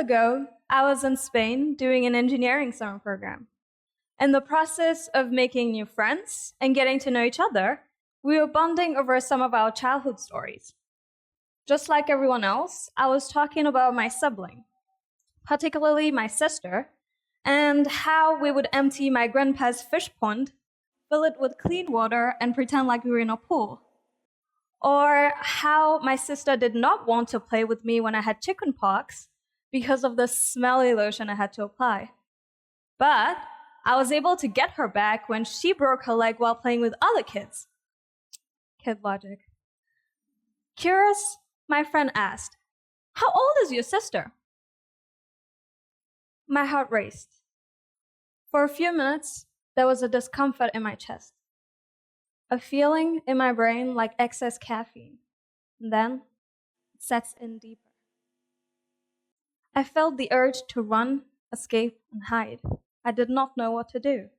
ago, I was in Spain doing an engineering summer program. In the process of making new friends and getting to know each other, we were bonding over some of our childhood stories. Just like everyone else, I was talking about my sibling, particularly my sister, and how we would empty my grandpa's fish pond, fill it with clean water, and pretend like we were in a pool. Or how my sister did not want to play with me when I had chickenpox because of the smelly lotion I had to apply. But I was able to get her back when she broke her leg while playing with other kids. Kid logic. Curious, my friend asked, "How old is your sister?" My heart raced. For a few minutes, there was a discomfort in my chest, a feeling in my brain like excess caffeine. And then it sets in deeper. I felt the urge to run, escape, and hide. I did not know what to do.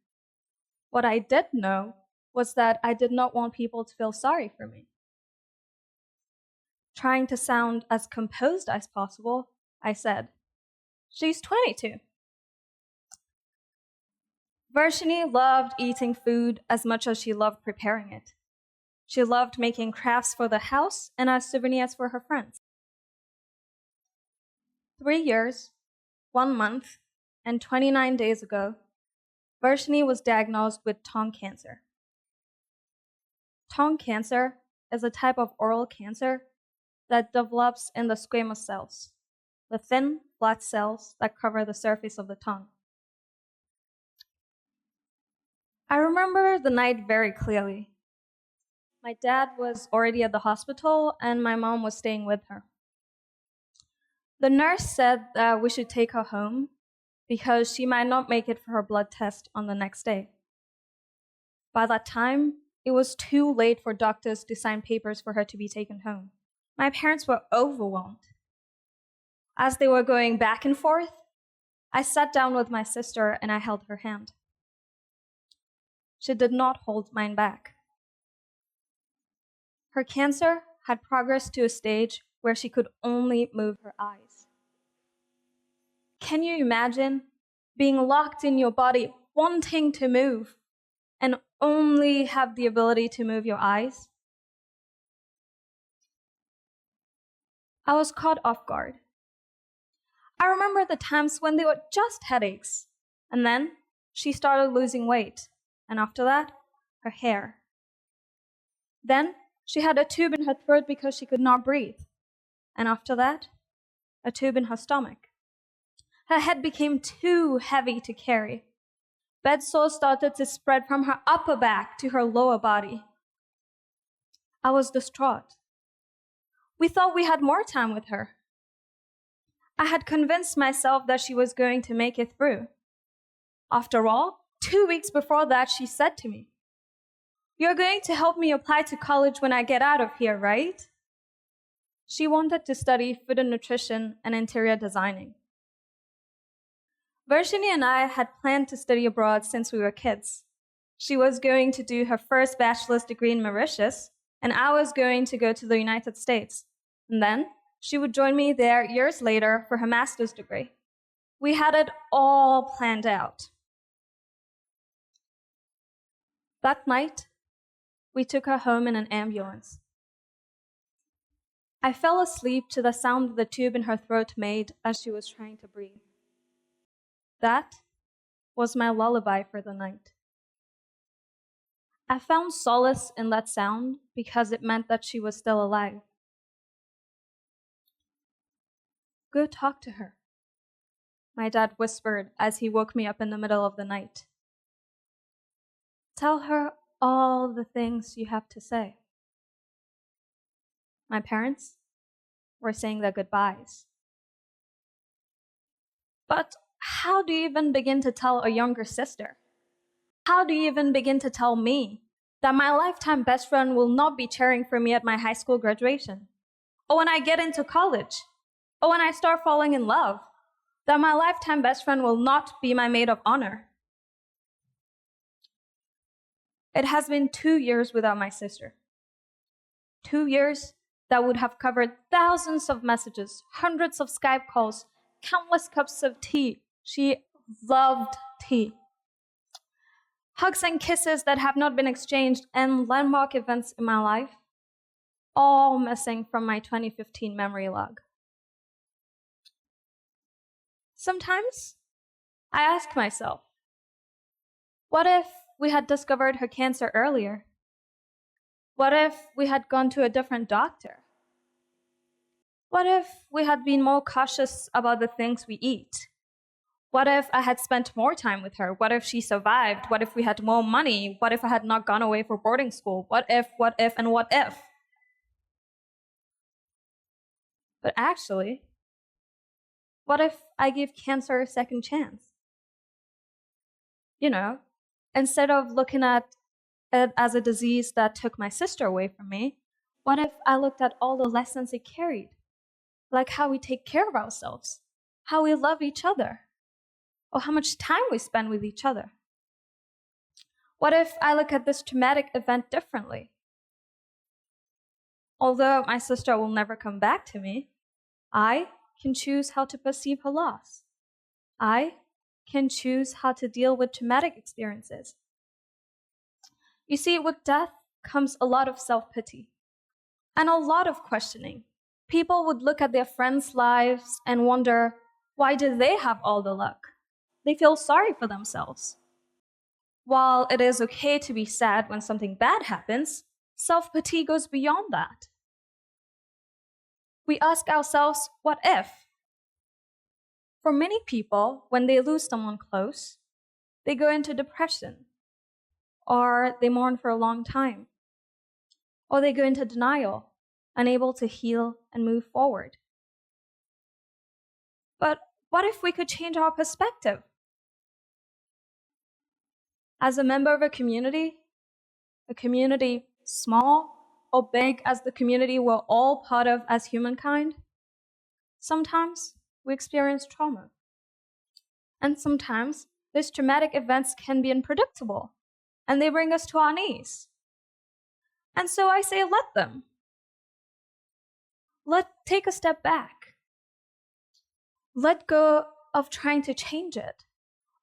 What I did know was that I did not want people to feel sorry for me. Trying to sound as composed as possible, I said, "She's 22. Varshini loved eating food as much as she loved preparing it. She loved making crafts for the house and as souvenirs for her friends. 3 years, 1 month, and 29 days ago, Varshini was diagnosed with tongue cancer. Tongue cancer is a type of oral cancer that develops in the squamous cells, the thin, flat cells that cover the surface of the tongue. I remember the night very clearly. My dad was already at the hospital and my mom was staying with her. The nurse said that we should take her home because she might not make it for her blood test on the next day. By that time, it was too late for doctors to sign papers for her to be taken home. My parents were overwhelmed. As they were going back and forth, I sat down with my sister and I held her hand. She did not hold mine back. Her cancer had progressed to a stage where she could only move her eyes. Can you imagine being locked in your body, wanting to move, and only have the ability to move your eyes? I was caught off guard. I remember the times when they were just headaches, and then she started losing weight, and after that, her hair. Then she had a tube in her throat because she could not breathe, and after that, a tube in her stomach. Her head became too heavy to carry. Bed sores started to spread from her upper back to her lower body. I was distraught. We thought we had more time with her. I had convinced myself that she was going to make it through. After all, 2 weeks before that, she said to me, "You're going to help me apply to college when I get out of here, right?" She wanted to study food and nutrition and interior designing. Varshini and I had planned to study abroad since we were kids. She was going to do her first bachelor's degree in Mauritius, and I was going to go to the United States. And then she would join me there years later for her master's degree. We had it all planned out. That night, we took her home in an ambulance. I fell asleep to the sound the tube in her throat made as she was trying to breathe. That was my lullaby for the night. I found solace in that sound because it meant that she was still alive. "Go talk to her," my dad whispered as he woke me up in the middle of the night. "Tell her all the things you have to say." My parents were saying their goodbyes. But how do you even begin to tell a younger sister? How do you even begin to tell me that my lifetime best friend will not be cheering for me at my high school graduation? Or when I get into college? Or when I start falling in love? That my lifetime best friend will not be my maid of honor? It has been 2 years without my sister. 2 years that would have covered thousands of messages, hundreds of Skype calls, countless cups of tea. She loved tea. Hugs and kisses that have not been exchanged, and landmark events in my life, all missing from my 2015 memory log. Sometimes I ask myself, what if we had discovered her cancer earlier? What if we had gone to a different doctor? What if we had been more cautious about the things we eat? What if I had spent more time with her? What if she survived? What if we had more money? What if I had not gone away for boarding school? What if, and what if? But actually, what if I give cancer a second chance? Instead of looking at it as a disease that took my sister away from me, what if I looked at all the lessons it carried? Like how we take care of ourselves, how we love each other, or how much time we spend with each other. What if I look at this traumatic event differently? Although my sister will never come back to me, I can choose how to perceive her loss. I can choose how to deal with traumatic experiences. You see, with death comes a lot of self-pity and a lot of questioning. People would look at their friends' lives and wonder, why do they have all the luck? They feel sorry for themselves. While it is okay to be sad when something bad happens, self-pity goes beyond that. We ask ourselves, what if? For many people, when they lose someone close, they go into depression, or they mourn for a long time, or they go into denial, unable to heal and move forward. But what if we could change our perspective? As a member of a community small or big as the community we're all part of as humankind, sometimes we experience trauma. And sometimes these traumatic events can be unpredictable, and they bring us to our knees. And so I say, let them. Take a step back. Let go of trying to change it,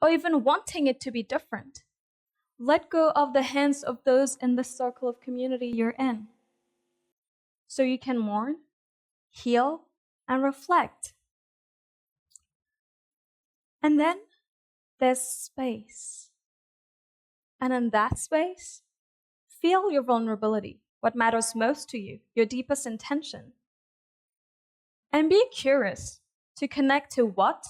or even wanting it to be different. Let go of the hands of those in the circle of community you're in, so you can mourn, heal, and reflect. And then there's space. And in that space, feel your vulnerability, what matters most to you, your deepest intention. And be curious to connect to what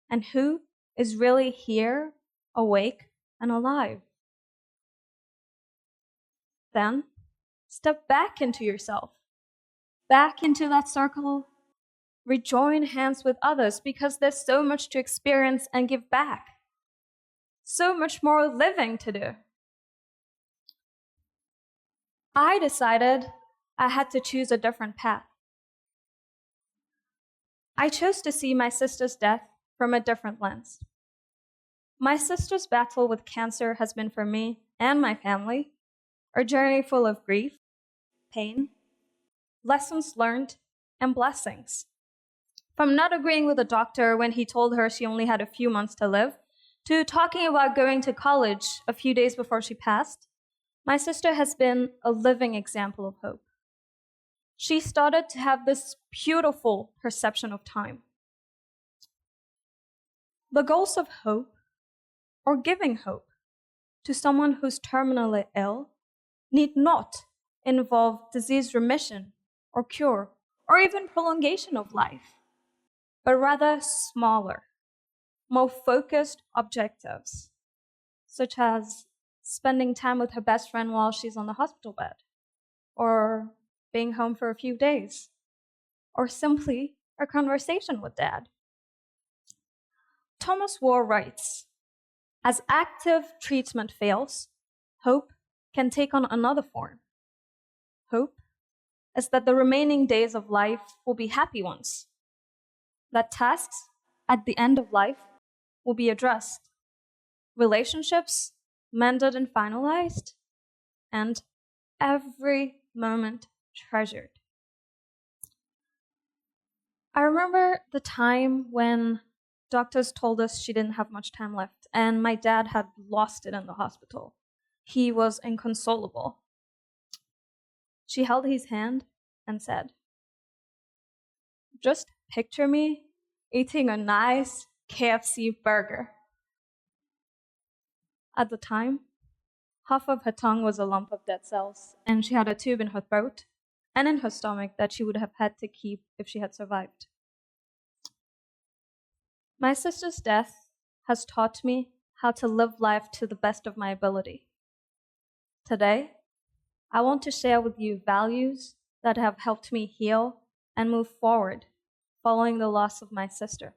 and who is really here, awake, and alive. Then, step back into yourself, back into that circle, rejoin hands with others, because there's so much to experience and give back. So much more living to do. I decided I had to choose a different path. I chose to see my sister's death from a different lens. My sister's battle with cancer has been for me and my family a journey full of grief, pain, lessons learned, and blessings. From not agreeing with the doctor when he told her she only had a few months to live, to talking about going to college a few days before she passed, my sister has been a living example of hope. She started to have this beautiful perception of time. The goals of hope, or giving hope, to someone who's terminally ill need not involve disease remission or cure or even prolongation of life, but rather smaller, more focused objectives, such as spending time with her best friend while she's on the hospital bed, or being home for a few days, or simply a conversation with Dad. Thomas War writes, as active treatment fails, hope can take on another form. Hope is that the remaining days of life will be happy ones, that tasks at the end of life will be addressed, relationships mended and finalized, and every moment treasured. I remember the time when doctors told us she didn't have much time left, and my dad had lost it in the hospital. He was inconsolable. She held his hand and said, "Just picture me eating a nice KFC burger." At the time, half of her tongue was a lump of dead cells, and she had a tube in her throat and in her stomach that she would have had to keep if she had survived. My sister's death has taught me how to live life to the best of my ability. Today, I want to share with you values that have helped me heal and move forward following the loss of my sister.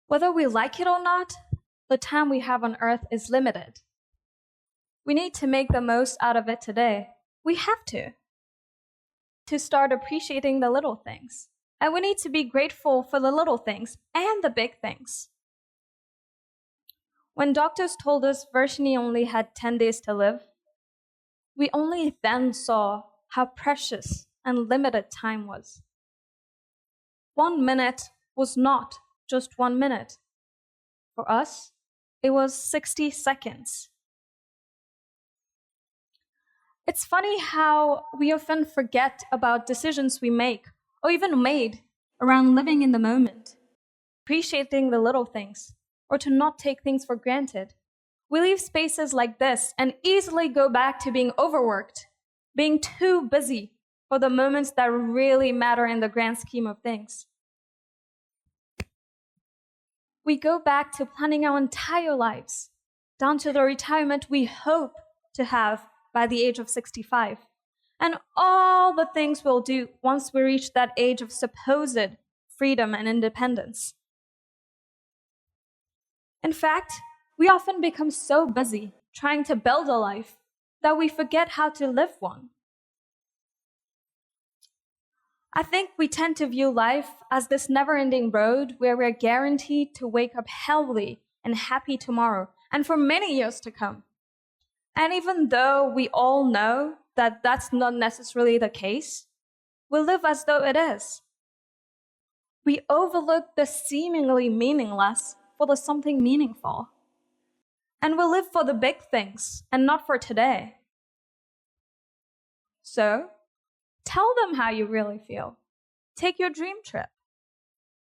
Whether we like it or not, the time we have on Earth is limited. We need to make the most out of it today. We have to start appreciating the little things. And we need to be grateful for the little things and the big things. When doctors told us Varshini only had 10 days to live, we only then saw how precious and limited time was. 1 minute was not just 1 minute. For us, it was 60 seconds. It's funny how we often forget about decisions we make or even made around living in the moment, appreciating the little things, or to not take things for granted. We leave spaces like this and easily go back to being overworked, being too busy for the moments that really matter in the grand scheme of things. We go back to planning our entire lives, down to the retirement we hope to have by the age of 65, and all the things we'll do once we reach that age of supposed freedom and independence. In fact, we often become so busy trying to build a life that we forget how to live one. I think we tend to view life as this never-ending road where we're guaranteed to wake up healthy and happy tomorrow and for many years to come. And even though we all know that that's not necessarily the case, we live as though it is. We overlook the seemingly meaningless for the something meaningful. And we live for the big things and not for today. So, tell them how you really feel. Take your dream trip.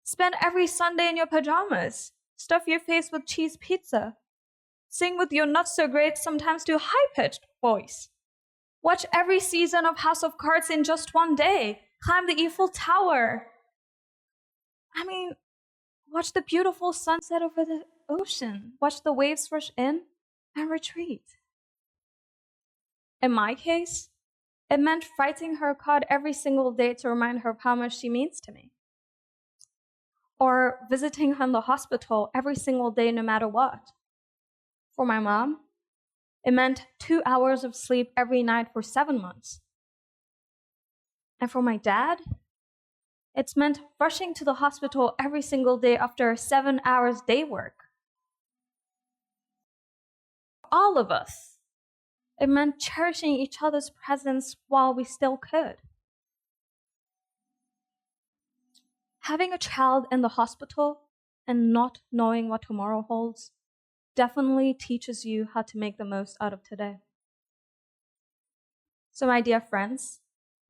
Spend every Sunday in your pajamas. Stuff your face with cheese pizza. Sing with your not-so-great, sometimes too high-pitched voice. Watch every season of House of Cards in just one day. Climb the Eiffel Tower. Watch the beautiful sunset over the ocean. Watch the waves rush in and retreat. In my case, it meant fighting her card every single day to remind her of how much she means to me. Or visiting her in the hospital every single day no matter what. For my mom, it meant 2 hours of sleep every night for 7 months. And for my dad, it's meant rushing to the hospital every single day after a 7 hours day work. All of us, it meant cherishing each other's presence while we still could. Having a child in the hospital and not knowing what tomorrow holds definitely teaches you how to make the most out of today. So my dear friends,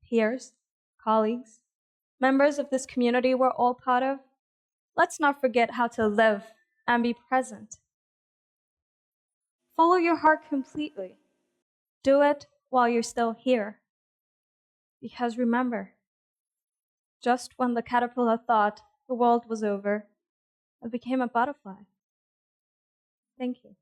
peers, colleagues, members of this community we're all part of, let's not forget how to live and be present. Follow your heart completely. Do it while you're still here. Because remember, just when the caterpillar thought the world was over, it became a butterfly. Thank you.